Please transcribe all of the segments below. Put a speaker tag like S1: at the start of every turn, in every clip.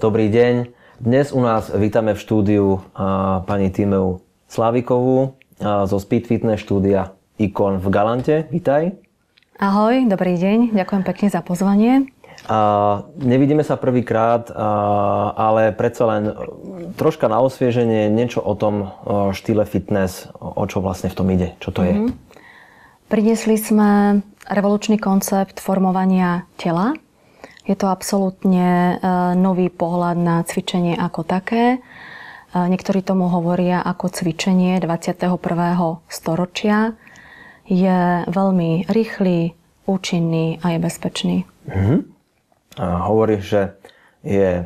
S1: Dobrý deň. Dnes u nás vítame v štúdiu pani Timeu Slavikovú zo Speed Fitness štúdia IKON v Galante. Vítaj.
S2: Ahoj, dobrý deň. Ďakujem pekne za pozvanie.
S1: Nevidíme sa prvýkrát, ale predsa len troška na osvieženie niečo o tom štýle fitness, o čo vlastne v tom ide, čo to je.
S2: Priniesli sme revolučný koncept formovania tela. Je to absolútne nový pohľad na cvičenie ako také. Niektorí tomu hovoria ako cvičenie 21. storočia. Je veľmi rýchly, účinný a je bezpečný.
S1: Hovoríš, že je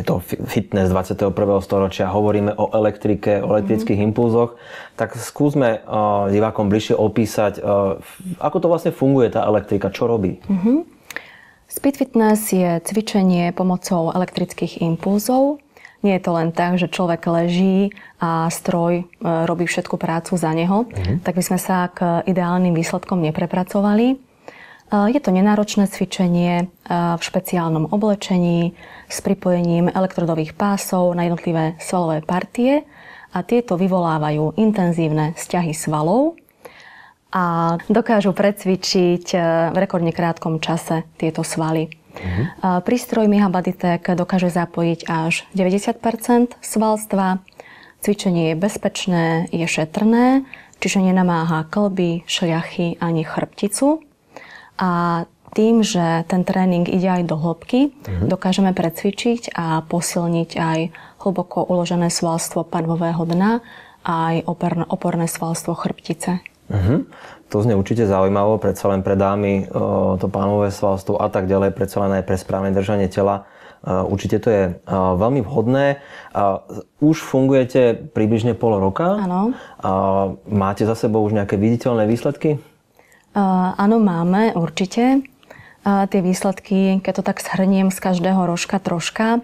S1: to fitness 21. storočia, hovoríme o elektrike, o elektrických impulzoch, tak skúsme divákom bližšie opísať, ako to vlastne funguje tá elektrika, čo robí.
S2: Speed fitness je cvičenie pomocou elektrických impulzov. Nie je to len tak, že človek leží a stroj robí všetku prácu za neho, tak by sme sa k ideálnym výsledkom neprepracovali. Je to nenáročné cvičenie v špeciálnom oblečení s pripojením elektrodových pásov na jednotlivé svalové partie a tieto vyvolávajú intenzívne sťahy svalov a dokážu precvičiť v rekordne krátkom čase tieto svaly. Prístroj Miha Bodytech dokáže zapojiť až 90% svalstva. Cvičenie je bezpečné, je šetrné, čiže nenamáha klby, šľachy ani chrbticu. A tým, že ten tréning ide aj do hĺbky, dokážeme precvičiť a posilniť aj hlboko uložené svalstvo panvového dna a aj oporné svalstvo chrbtice.
S1: To znie určite zaujímavo, predsa len pre dámy to pánové svalstvo a tak ďalej, predsa len aj pre správne držanie tela. Určite to je veľmi vhodné. Už fungujete približne pol roka.
S2: Áno.
S1: Máte za sebou už nejaké viditeľné výsledky?
S2: Áno, máme, určite. Tie výsledky, keď to tak zhrniem z každého rožka troška,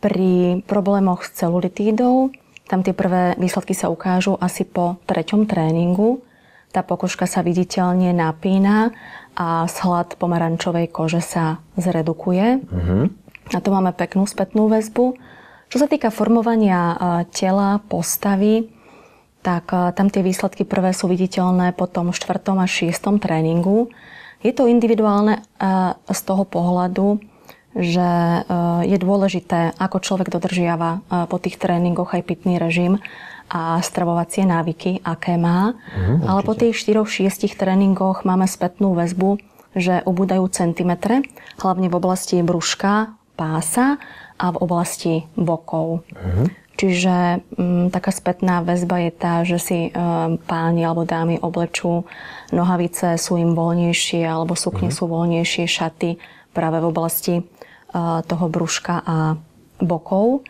S2: pri problémoch s celulitídou, tam tie prvé výsledky sa ukážu asi po 3. tréningu. Tá pokožka sa viditeľne napína a shlad pomarančovej kože sa zredukuje. A to máme peknú spätnú väzbu. Čo sa týka formovania tela, postavy, tak tam tie výsledky prvé sú viditeľné po tom 4. a 6. tréningu. Je to individuálne z toho pohľadu, že je dôležité, ako človek dodržiava po tých tréningoch aj pitný režim a stravovacie návyky, aké má. Ale po tých 4-6 tréningoch máme spätnú väzbu, že ubúdajú centimetre, hlavne v oblasti brúška, pása a v oblasti bokov. Čiže taká spätná väzba je tá, že si páni alebo dámy oblečú nohavice, sú im voľnejšie, alebo sukne sú voľnejšie, šaty práve v oblasti toho brúška a bokov.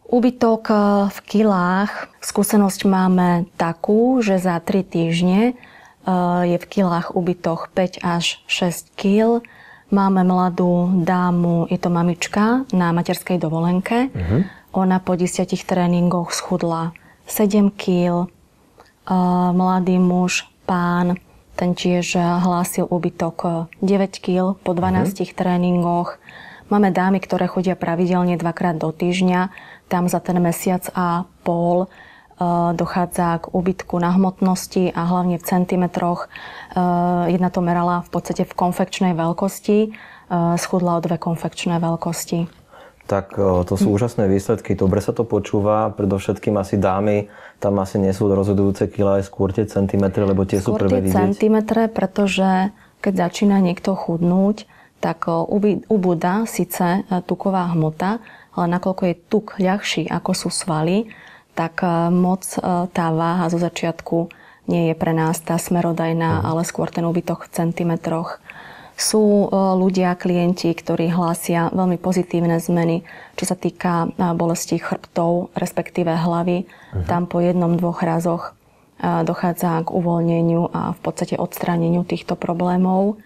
S2: Úbytok v kilách. Skúsenosť máme takú, že za 3 týždne je v kilách úbytok 5 až 6 kg. Máme mladú dámu, je to mamička na materskej dovolenke. Ona po 10 tréningoch schudla 7 kg. Mladý muž, pán, ten tiež hlásil úbytok 9 kg po 12 tréningoch. Máme dámy, ktoré chodia pravidelne 2-krát do týždňa. Tam za ten mesiac a pol dochádza k úbytku na hmotnosti a hlavne v centimetroch. Jedna to merala v podstate v konfekčnej veľkosti. Schudla o 2 konfekčné veľkosti.
S1: Tak to sú úžasné výsledky, dobre sa to počúva, predovšetkým asi dámy, tam asi nie sú rozhodujúce kilá, aj skôr tie centimetre, lebo tie sú prvé vidieť.
S2: Skôr tie centimetre, pretože keď začína niekto chudnúť, tak ubúda síce tuková hmota, ale nakoľko je tuk ľahší ako sú svaly, tak moc tá váha zo začiatku nie je pre nás tá smerodajná, ale skôr ten úbytok v centimetroch. Sú ľudia, klienti, ktorí hlásia veľmi pozitívne zmeny, čo sa týka bolesti chrbtov, respektíve hlavy. Tam po 1-2 razoch dochádza k uvoľneniu a v podstate odstráneniu týchto problémov.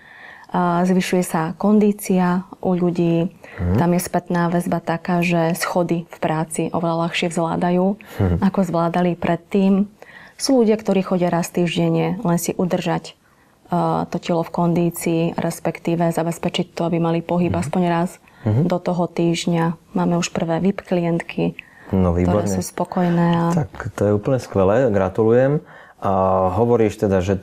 S2: Zvyšuje sa kondícia u ľudí. Tam je spätná väzba taká, že schody v práci oveľa ľahšie zvládajú, ako zvládali predtým. Sú ľudia, ktorí chodia raz týždenne, len si udržať to telo v kondícii, respektíve zabezpečiť to, aby mali pohyb aspoň raz do toho týždňa. Máme už prvé VIP klientky,
S1: No,
S2: ktoré sú spokojné.
S1: Tak to je úplne skvelé, gratulujem. A hovoríš teda, že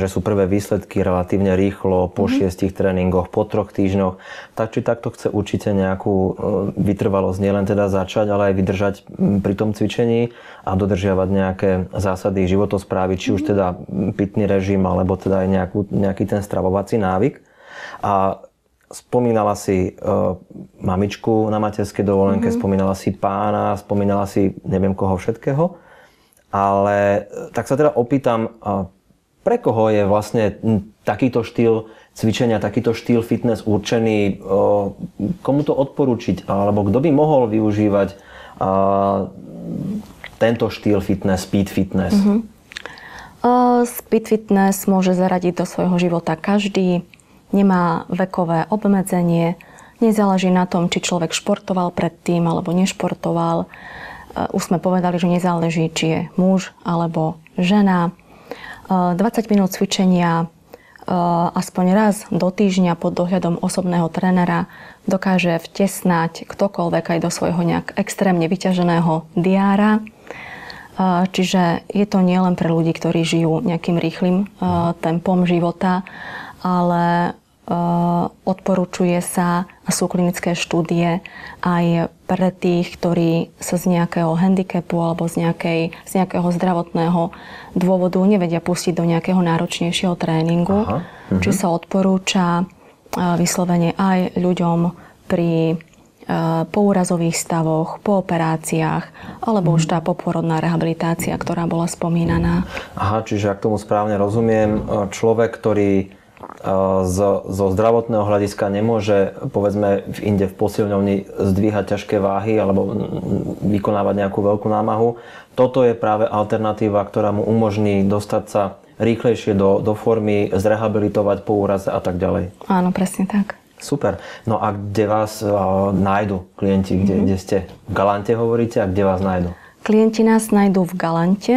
S1: sú prvé výsledky relatívne rýchlo, po 6 tréningoch, po 3 týždňoch. Tak či takto chce určite nejakú vytrvalosť, nielen teda začať, ale aj vydržať pri tom cvičení a dodržiavať nejaké zásady životosprávy, či už teda pitný režim, alebo teda aj nejaký ten stravovací návyk. A spomínala si mamičku na materskej dovolenke, spomínala si pána, spomínala si neviem koho všetkého. Ale tak sa teda opýtam, pre koho je vlastne takýto štýl cvičenia, takýto štýl fitness určený, komu to odporúčiť, alebo kto by mohol využívať tento štýl fitness, speed fitness?
S2: Speed fitness môže zaradiť do svojho života každý, nemá vekové obmedzenie, nezáleží na tom, či človek športoval predtým alebo nešportoval. Už sme povedali, že nezáleží, či je muž alebo žena. 20 minút cvičenia aspoň raz do týždňa pod dohľadom osobného trénera dokáže vtesnať ktokoľvek aj do svojho nejak extrémne vyťaženého diára. Čiže je to nielen pre ľudí, ktorí žijú nejakým rýchlym tempom života, ale odporúčuje sa a sú klinické štúdie aj pre tých, ktorí sa z nejakého handicapu alebo z nejakého zdravotného dôvodu nevedia pustiť do nejakého náročnejšieho tréningu. Či sa odporúča vyslovene aj ľuďom pri poúrazových stavoch, po operáciách, alebo už tá poporodná rehabilitácia, ktorá bola spomínaná.
S1: Aha, čiže ak tomu správne rozumiem, človek, ktorý zo zdravotného hľadiska nemôže, povedzme, inde v posilňovni zdvíhať ťažké váhy alebo vykonávať nejakú veľkú námahu. Toto je práve alternatíva, ktorá mu umožní dostať sa rýchlejšie do formy, zrehabilitovať po úraze a tak ďalej.
S2: Áno, presne tak.
S1: Super. No a kde vás nájdu klienti? Kde ste? V Galante hovoríte? A kde vás nájdu?
S2: Klienti nás nájdú v Galante,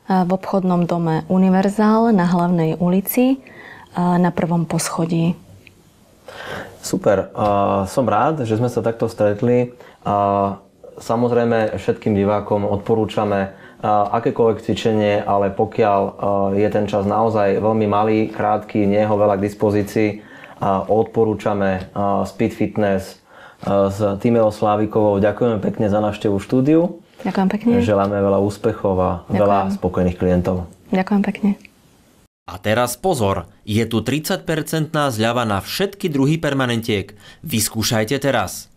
S2: v obchodnom dome Univerzál na Hlavnej ulici, na 1. poschodí.
S1: Super. Som rád, že sme sa takto stretli. Samozrejme všetkým divákom odporúčame akékoľvek cvičenie, ale pokiaľ je ten čas naozaj veľmi malý, krátky, nie je ho veľa k dispozícii, odporúčame Speed Fitness s Tímeou Slávikovou. Ďakujeme pekne za návštevu v štúdiu.
S2: Ďakujem pekne.
S1: Želáme veľa úspechov a veľa spokojných klientov.
S2: Ďakujem pekne.
S3: A teraz pozor, je tu 30% zľava na všetky druhy permanentiek. Vyskúšajte teraz.